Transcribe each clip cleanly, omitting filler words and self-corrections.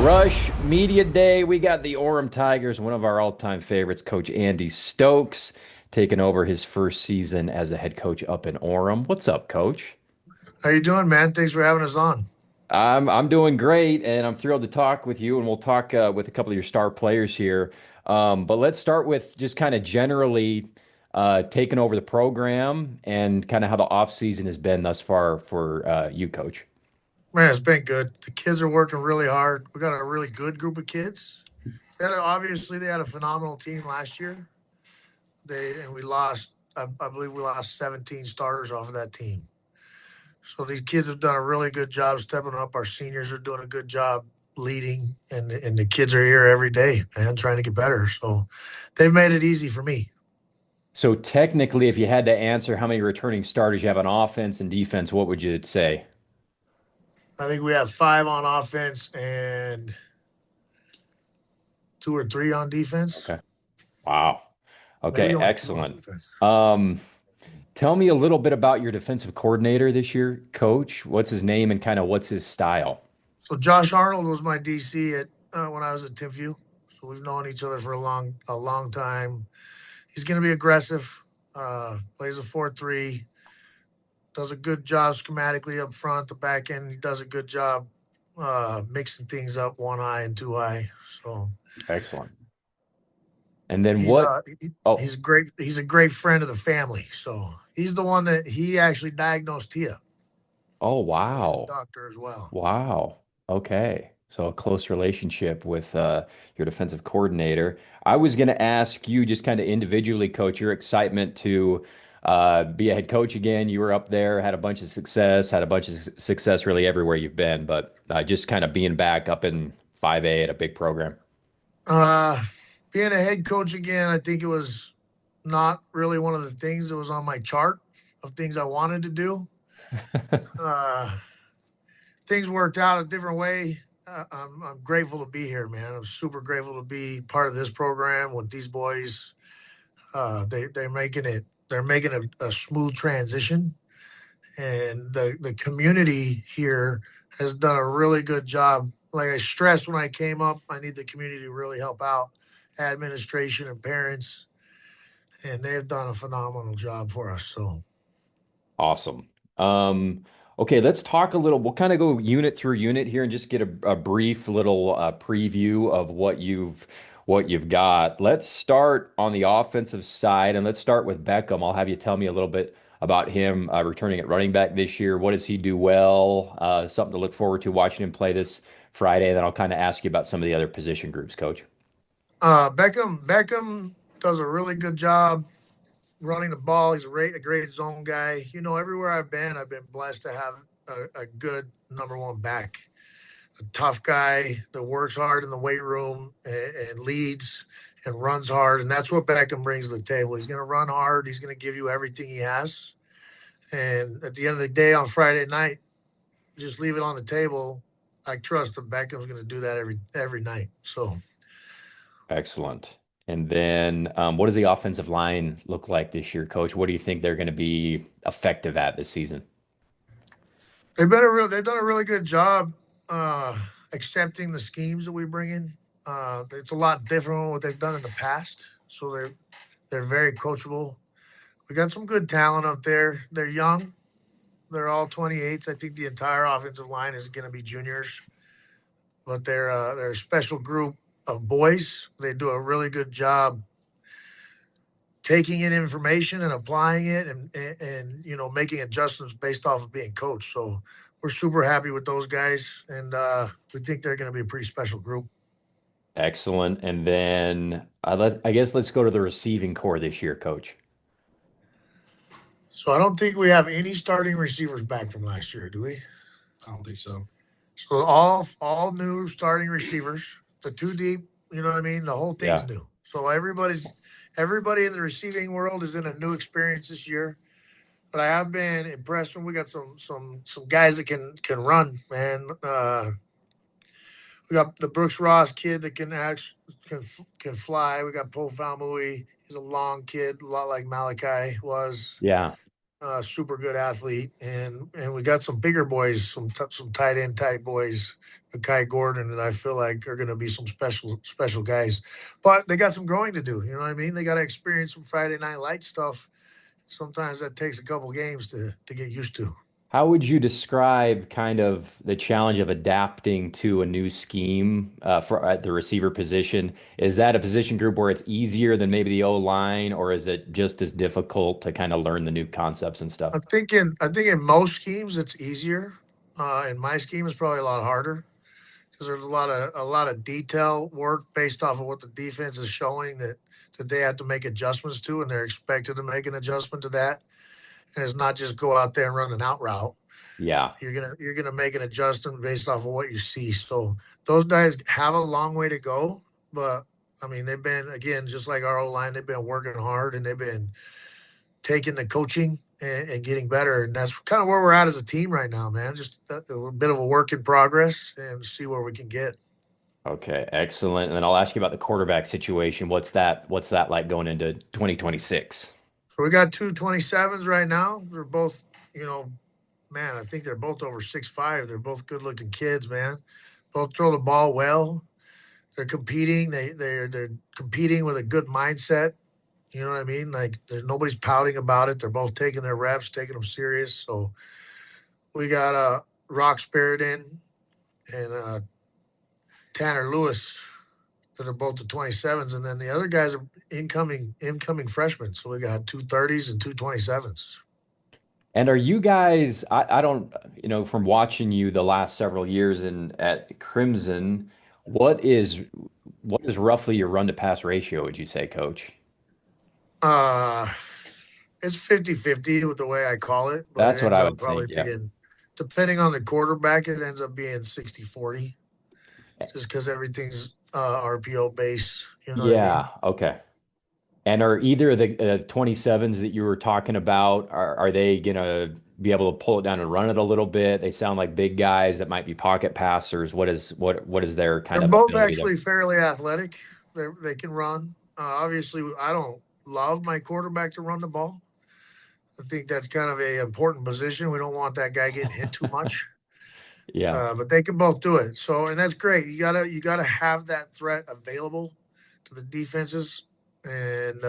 Rush Media Day. We got the Orem Tigers, one of our all-time favorites, Coach Andy Stokes, taking over his first season as a head coach up in Orem. What's up, Coach? How you doing, man? Thanks for having us on. I'm doing great, and I'm thrilled to talk with you. And we'll talk with a couple of your star players here. But let's start with just kind of generally taking over the program and kind of how the off season has been thus far for you, Coach. Man, it's been good. The kids are working really hard. We got a really good group of kids. Obviously they had a phenomenal team last year. We lost. I believe we lost 17 starters off of that team. So these kids have done a really good job stepping up. Our seniors are doing a good job leading, and the kids are here every day, man, trying to get better. So they've made it easy for me. So technically, if you had to answer how many returning starters you have on offense and defense, what would you say? I think we have five on offense and two or three on defense. Okay. Wow. Okay, Maybe only two on excellent. defense. Um, Tell me a little bit about your defensive coordinator this year, Coach. What's his name and kind of what's his style? So Josh Arnold was my DC at when I was at Timpview. So we've known each other for a long time. He's going to be aggressive. Plays a 4-3. Does a good job schematically up front. The back end, he does a good job mixing things up, one eye and two eye. So Excellent. And then he's what? uh he, Oh, he's a great friend of the family. So he's the one that he actually diagnosed Tia. oh, So he's a wow. doctor as well. Wow. Okay. So a close relationship with your defensive coordinator. I was going to ask you just kind of individually, Coach, your excitement to be a head coach again. You were up there, had a bunch of success, had a bunch of success really everywhere you've been, but just kind of being back up in 5A at a big program. Uh, Being a head coach again, I think it was not really one of the things that was on my chart of things I wanted to do. Uh, Things worked out a different way. I'm grateful to be here, man. I'm super grateful to be part of this program with these boys. They're making a smooth transition, and the community here has done a really good job. Like I stressed when I came up, I need the community to really help out, administration and parents, and they've done a phenomenal job for us. So, Awesome. Okay, let's talk a little. We'll kind of go unit through unit here and just get a brief little preview of what you've got. Let's start on the offensive side, and let's start with Beckham. I'll have you tell me a little bit about him returning at running back this year. What does he do well? Something to look forward to watching him play this Friday. Then I'll kind of ask you about some of the other position groups, Coach. Beckham does a really good job running the ball. He's a great zone guy. Everywhere I've been blessed to have a good number one back, a tough guy that works hard in the weight room and leads and runs hard. And that's what Beckham brings to the table. He's going to run hard. He's going to give you everything he has. And at the end of the day on Friday night, just leave it on the table. I trust that Beckham's going to do that every night. So Excellent. And then, what does the offensive line look like this year, Coach? What do you think they're going to be effective at this season? they've done a really good job accepting the schemes that we bring in. It's a lot different than what they've done in the past, so they're very coachable. We got some good talent up there. They're young. They're all 28s. I think the entire offensive line is going to be juniors, but they're a special group of boys. They do a really good job taking in information and applying it, and making adjustments based off of being coached. So we're super happy with those guys, and we think they're going to be a pretty special group. Excellent. And then I guess let's go to the receiving core this year, Coach. So I don't think we have any starting receivers back from last year, do we? I don't think so. So all new starting receivers, the two deep, you know what I mean? The whole thing's Yeah. new. So everybody in the receiving world is in a new experience this year. But I have been impressed when we got some guys that can run, man. We got the Brooks Ross kid that can fly. We got Poe Falmouy. He's a long kid, a lot like Malachi was. Yeah. super good athlete, and we got some bigger boys, some tight end type boys, Kai Gordon, that I feel like are going to be some special guys. But they got some growing to do. You know what I mean? They got to experience some Friday Night Light stuff. Sometimes that takes a couple games to get used to. How would you describe kind of the challenge of adapting to a new scheme for at the receiver position? Is that a position group where it's easier than maybe the O line, or is it just as difficult to kind of learn the new concepts and stuff? I think in most schemes it's easier. In my scheme, it's probably a lot harder because there's a lot of detail work based off of what the defense is showing that they have to make adjustments to, and they're expected to make an adjustment to that. And it's not just go out there and run an out route. Yeah. You're gonna make an adjustment based off of what you see. So those guys have a long way to go, but I mean they've been, again, just like our O line, they've been working hard and they've been taking the coaching and getting better. And that's kind of where we're at as a team right now, man. Just a bit of a work in progress and see where we can get. Okay, excellent. And then I'll ask you about the quarterback situation. What's that like going into 2026? So we got two 27s right now. They're both, you know, man, I think they're both over 6'5". They're both good looking kids, man. Both throw the ball well. They're competing. They're competing with a good mindset. You know what I mean? Like there's nobody's pouting about it. They're both taking their reps, taking them serious. So we got Rock Spirit in and Tanner Lewis that are both the 27s, and then the other guys are incoming freshmen. So we got two 30s and two 27s. And are you guys, I don't, from watching you the last several years in at Crimson, what is what is roughly your run to pass ratio, would you say, Coach? Uh, it's 50-50 with the way I call it, but it That's what ends I up would probably think, yeah. being, depending on the quarterback, it ends up being 60-40, just because everything's RPO base. You know what I Yeah, mean? okay. And are either of the 27s that you were talking about, are they gonna be able to pull it down and run it a little bit? They sound like big guys that might be pocket passers. What is their They're kind of both ability there? actually fairly athletic. They can run. Obviously, I don't love my quarterback to run the ball. I think that's kind of a important position. We don't want that guy getting hit too much. Yeah. But they can both do it. So, and that's great. You gotta have that threat available to the defenses, and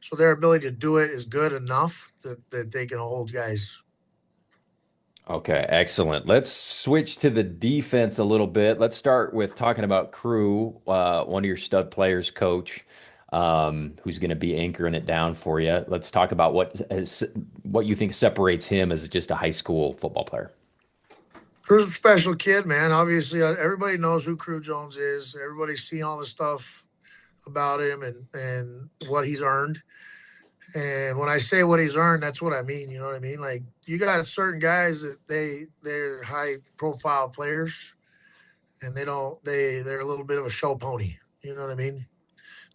so their ability to do it is good enough that they can hold guys. Okay, excellent. Let's switch to the defense a little bit. Let's start with talking about Crew, one of your stud players, Coach, who's going to be anchoring it down for you. Let's talk about what you think separates him as just a high school football player. Crew's a special kid, man. Obviously, everybody knows who Crew Jones is. Everybody's seen all the stuff about him and what he's earned. And when I say what he's earned, that's what I mean. You know what I mean? Like you got certain guys that they're high profile players, and they're a little bit of a show pony. You know what I mean?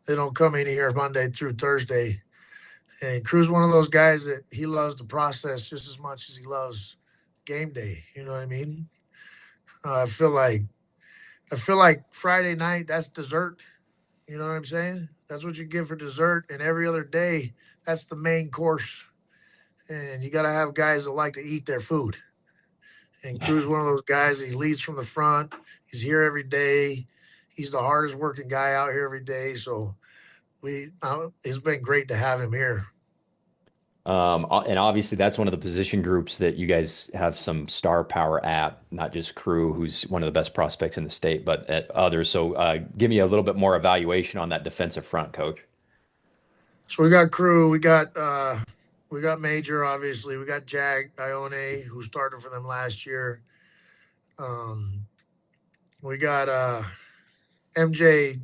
They don't come in here Monday through Thursday. And Crew's one of those guys that he loves the process just as much as he loves game day. You know what I mean? Uh, I feel like I feel like Friday night that's dessert. You know what I'm saying? That's what you give for dessert, and every other day that's the main course. And you got to have guys that like to eat their food. And Crew's one of those guys that he leads from the front. He's here every day. He's the hardest working guy out here every day. So it's been great to have him here. And obviously that's one of the position groups that you guys have some star power at, not just Crew, who's one of the best prospects in the state, but at others. So give me a little bit more evaluation on that defensive front, Coach. So we got Crew, we got Major, obviously, we got Jag Ione, who started for them last year. Um, we got MJ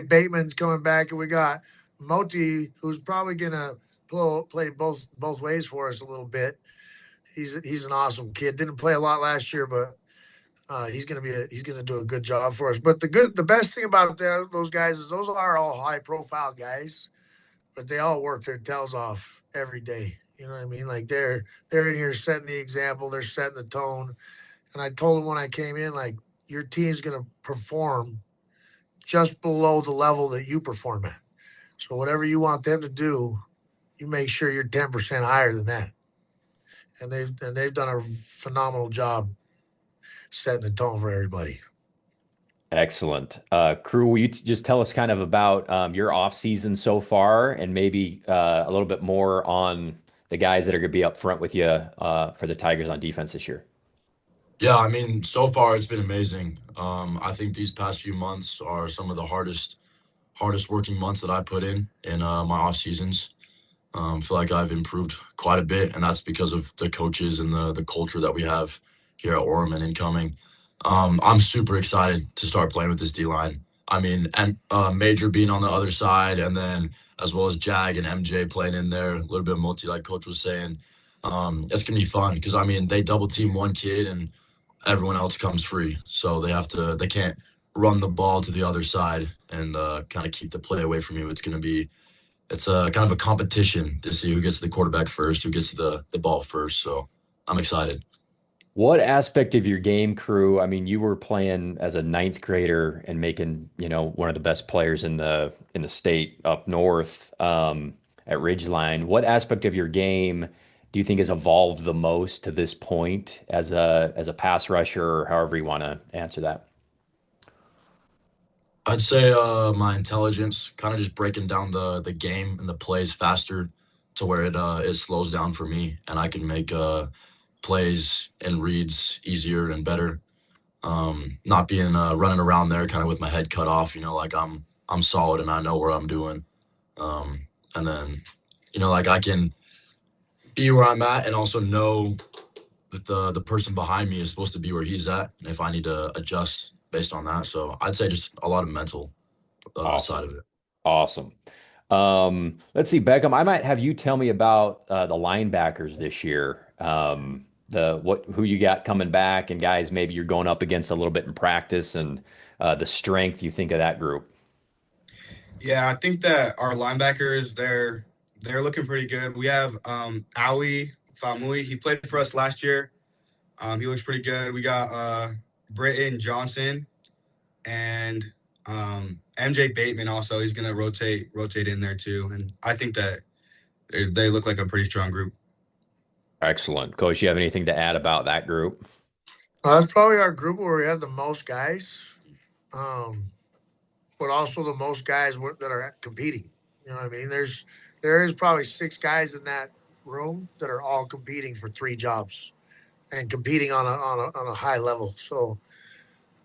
Bateman's coming back, and we got Moti, who's probably gonna play both ways for us a little bit. He's an awesome kid. Didn't play a lot last year, but he's gonna do a good job for us. But the best thing about those guys is those are all high profile guys, but they all work their tails off every day. You know what I mean? Like they're in here setting the example, they're setting the tone. And I told them when I came in, like your team's gonna perform just below the level that you perform at. So whatever you want them to do, you make sure you're 10% higher than that. And they've done a phenomenal job setting the tone for everybody. Excellent. Crew, will you just tell us kind of about your off season so far and maybe a little bit more on the guys that are going to be up front with you for the Tigers on defense this year? Yeah, I mean, so far it's been amazing. I think these past few months are some of the hardest working months that I put in my off seasons. Feel like I've improved quite a bit, and that's because of the coaches and the culture that we have here at Orem and incoming. I'm super excited to start playing with this D line. I mean, and Major being on the other side, and then as well as Jag and MJ playing in there, a little bit of multi, like Coach was saying. It's gonna be fun because I mean they double team one kid and everyone else comes free, so they can't run the ball to the other side and kind of keep the play away from you. It's a kind of a competition to see who gets the quarterback first, who gets the ball first. So I'm excited. What aspect of your game, Crew? I mean, you were playing as a ninth grader and making, one of the best players in the state up north at Ridgeline. What aspect of your game do you think has evolved the most to this point as a pass rusher, or however you want to answer that? I'd say my intelligence, kind of just breaking down the game and the plays faster to where it slows down for me and I can make plays and reads easier and better. Not being running around there kind of with my head cut off, like I'm solid and I know where I'm doing. And then, like I can be where I'm at and also know that the person behind me is supposed to be where he's at, and if I need to adjust based on that. So I'd say just a lot of mental side Awesome. of it. Awesome. Let's see, Beckham. I might have you tell me about the linebackers this year. Who you got coming back, and guys maybe you're going up against a little bit in practice, and the strength you think of that group. Yeah, I think that our linebackers they're looking pretty good. We have Awi Famui. He played for us last year. He looks pretty good. We got Britton Johnson and MJ Bateman also. He's gonna rotate in there too. And I think that they look like a pretty strong group. Excellent. Coach, you have anything to add about that group? That's probably our group where we have the most guys, um, but also the most guys that are competing. You know what I mean? There is probably six guys in that room that are all competing for three jobs and competing on a high level. So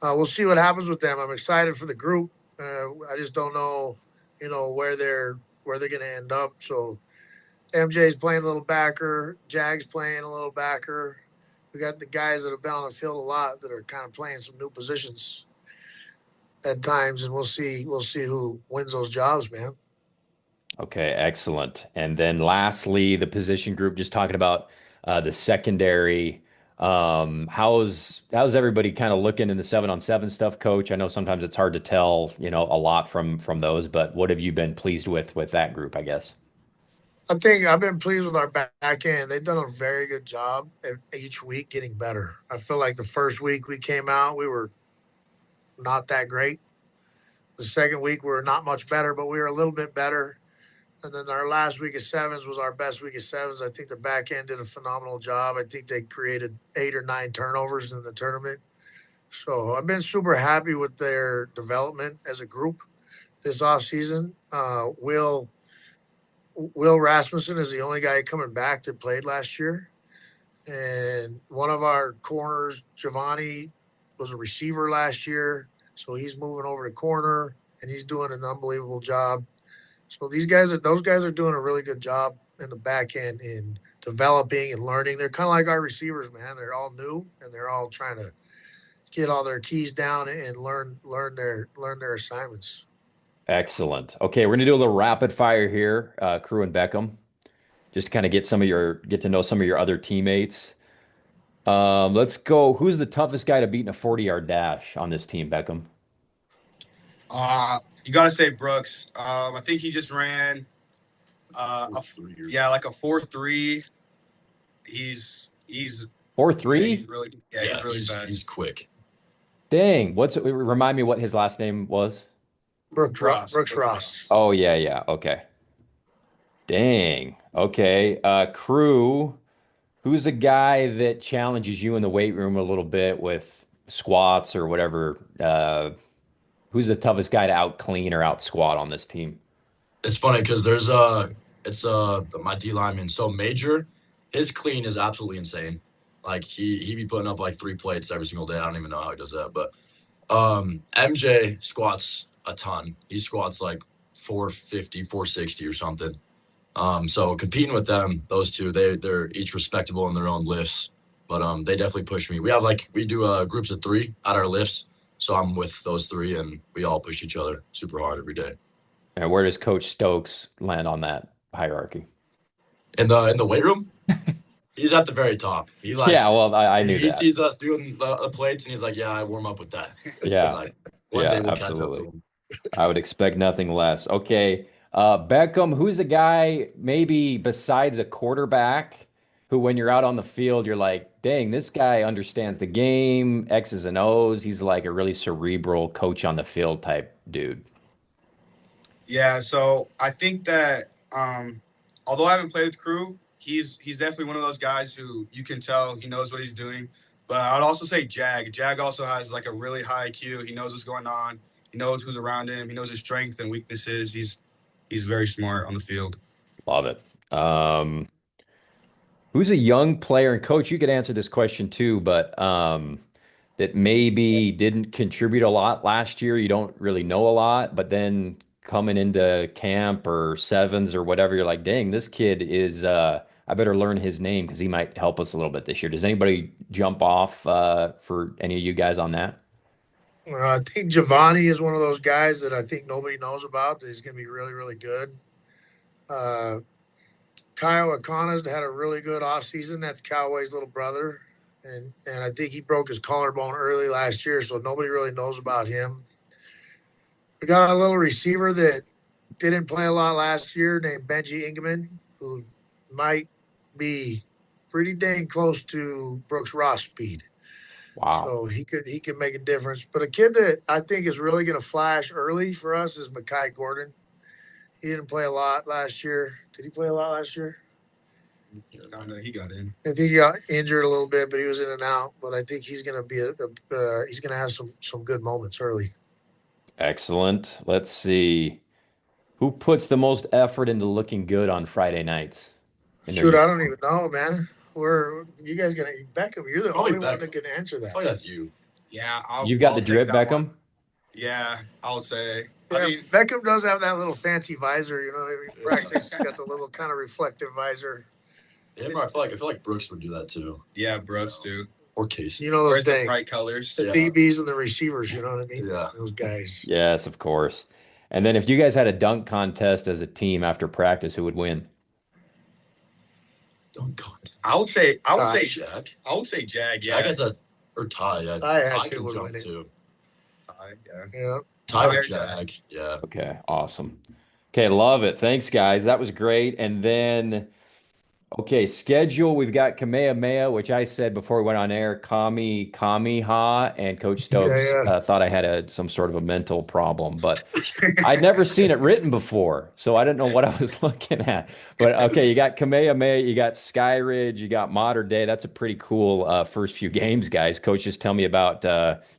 we'll see what happens with them. I'm excited for the group. I just don't know, where they're going to end up. So MJ's playing a little backer, Jag's playing a little backer. We got the guys that have been on the field a lot that are kind of playing some new positions at times, and we'll see who wins those jobs, man. Okay, excellent. And then lastly, the position group, just talking about the secondary. How's everybody kind of looking in the 7-on-7 stuff, Coach? I know sometimes it's hard to tell, a lot from those, but what have you been pleased with that group, I guess? I think I've been pleased with our back end. They've done a very good job each week getting better. I feel like the first week we came out, we were not that great. The second week we were not much better, but we were a little bit better. And then our last week of sevens was our best week of sevens. I think the back end did a phenomenal job. I think they created 8 or 9 turnovers in the tournament. So I've been super happy with their development as a group this offseason. Will Rasmussen is the only guy coming back that played last year. And one of our corners, Giovanni, was a receiver last year. So he's moving over to corner and he's doing an unbelievable job. So those guys are doing a really good job in the back end in developing and learning. They're kind of like our receivers, man. They're all new and they're all trying to get all their keys down and learn their assignments. Excellent. Okay, we're gonna do a little rapid fire here, Crew and Beckham, just to kind of get to know some of your other teammates. Let's go. Who's the toughest guy to beat in a 40-yard dash on this team, Beckham? You got to say Brooks. I think he just ran like a 4.3. He's Four yeah, three? he's really he's fast. he's quick. Dang. Remind me what his last name was? Brooks Ross. Oh, yeah. Okay. Dang. Okay. Crew, who's a guy that challenges you in the weight room a little bit with squats or whatever? Who's the toughest guy to out clean or out squat on this team? It's funny because it's my D lineman. So Major, his clean is absolutely insane. Like he be putting up like 3 plates every single day. I don't even know how he does that. But MJ squats a ton. He squats like 450, 460 or something. So competing with them, those two, they're each respectable in their own lifts. But they definitely push me. We do groups of 3 at our lifts. So I'm with those 3 and we all push each other super hard every day. And where does Coach Stokes land on that hierarchy? In the weight room, he's at the very top. Yeah, well, I knew he that. sees us doing the plates and he's like, "Yeah, I warm up with that." Yeah. Like one Yeah, day we'll catch up to absolutely. him. I would expect nothing less. Okay. Beckham, who's a guy maybe besides a quarterback who, when you're out on the field, you're like, dang, this guy understands the game, X's and O's. He's like a really cerebral coach on the field type dude. Yeah, so I think that although I haven't played with Crew, he's definitely one of those guys who you can tell he knows what he's doing. But I would also say Jag. Jag also has like a really high IQ. He knows what's going on. He knows who's around him. He knows his strengths and weaknesses. He's very smart on the field. Love it. Who's a young player and coach? You could answer this question too, but that maybe didn't contribute a lot last year. You don't really know a lot, but then coming into camp or sevens or whatever, you're like, dang, this kid is I better learn his name because he might help us a little bit this year. Does anybody jump off for any of you guys on that? I think Giovanni is one of those guys that I think nobody knows about. That he's going to be really, really good. Uh, Kyle Akana's had a really good offseason. That's Cowboy's little brother. And I think he broke his collarbone early last year, so nobody really knows about him. We got a little receiver that didn't play a lot last year named Benji Ingman, who might be pretty dang close to Brooks Ross speed. Wow. So he could make a difference. But a kid that I think is really going to flash early for us is Makai Gordon. He didn't play a lot last year. Did he play a lot last year? He got in. I think he got injured a little bit, but he was in and out. But I think he's going to be he's going to have some good moments early. Excellent. Let's see. Who puts the most effort into looking good on Friday nights in their Shoot, I don't uniform? even know, man. Where you guys gonna Beckham? You're the Probably only one that Beckham. can answer I that. feel like that's you. Yeah, You've got I'll the take drip, that one. Beckham? Yeah, I'll say. Yeah, I mean, Beckham does have that little fancy visor. You know what I mean? Practice he's got the little kind of reflective visor. Him, I feel like Brooks would do that too. yeah, Brooks too. Or Casey. You know those Wears the dang bright colors. the Yeah. DBs and the receivers. You know what I mean? Yeah. Those guys. Yes, of course. And then if you guys had a dunk contest as a team after practice, who would win? Dunk contest. I would say Jag. Jag. Jag Yeah. has or Ty. Yeah. Ty Ty actually can would jump win it. too. Yeah. Yeah. Ty or Tyler Jag. Yeah. Okay, awesome. Okay, love it. Thanks, guys. That was great. And then, okay, schedule. We've got Kamehameha, which I said before we went on air, Kamiha, and Coach Stokes Yeah. thought I had some sort of a mental problem, but I'd never seen it written before, so I didn't know what I was looking at. But okay, you got Kamehameha, you got Sky Ridge, you got Modern Day. That's a pretty cool first few games, guys. Coach, just tell me about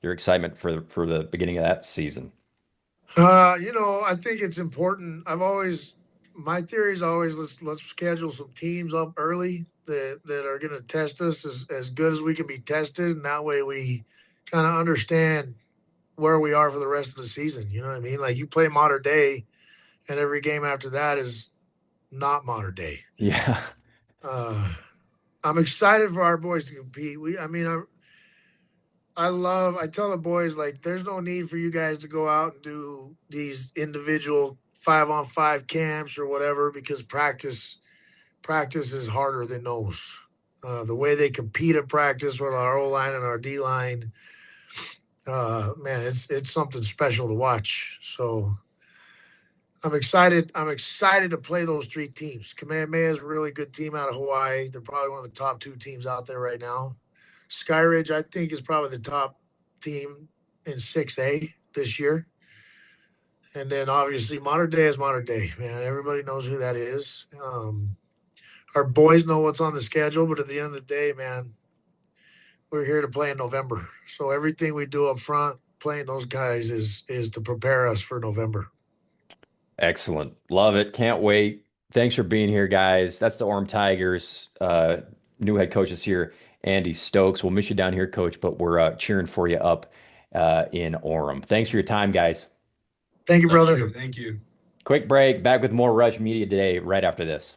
your excitement for the beginning of that season. I think it's important. My theory is always let's schedule some teams up early that are going to test us as good as we can be tested, and that way we kind of understand where we are for the rest of the season. You know what I mean? Like you play Modern Day, and every game after that is not Modern Day. Yeah. Uh, I'm excited for our boys to compete. I tell the boys, like, there's no need for you guys to go out and do these individual 5-on-5 camps or whatever because practice is harder than those. The way they compete at practice with our O line and our D line, man, it's something special to watch. So I'm excited. I'm excited to play those 3 teams. Kamehameha is a really good team out of Hawaii. They're probably one of the top 2 teams out there right now. Skyridge, I think, is probably the top team in 6A this year. And then obviously Modern Day is Modern Day, man. Everybody knows who that is. Our boys know what's on the schedule, but at the end of the day, man, we're here to play in November. So everything we do up front, playing those guys is to prepare us for November. Excellent. Love it. Can't wait. Thanks for being here, guys. That's the Orem Tigers. New head coach is here, Andy Stokes. We'll miss you down here, coach, but we're cheering for you up in Orem. Thanks for your time, guys. Thank you, Thank brother. you. Thank you. Quick break. Back with more Rush Media today, right after this.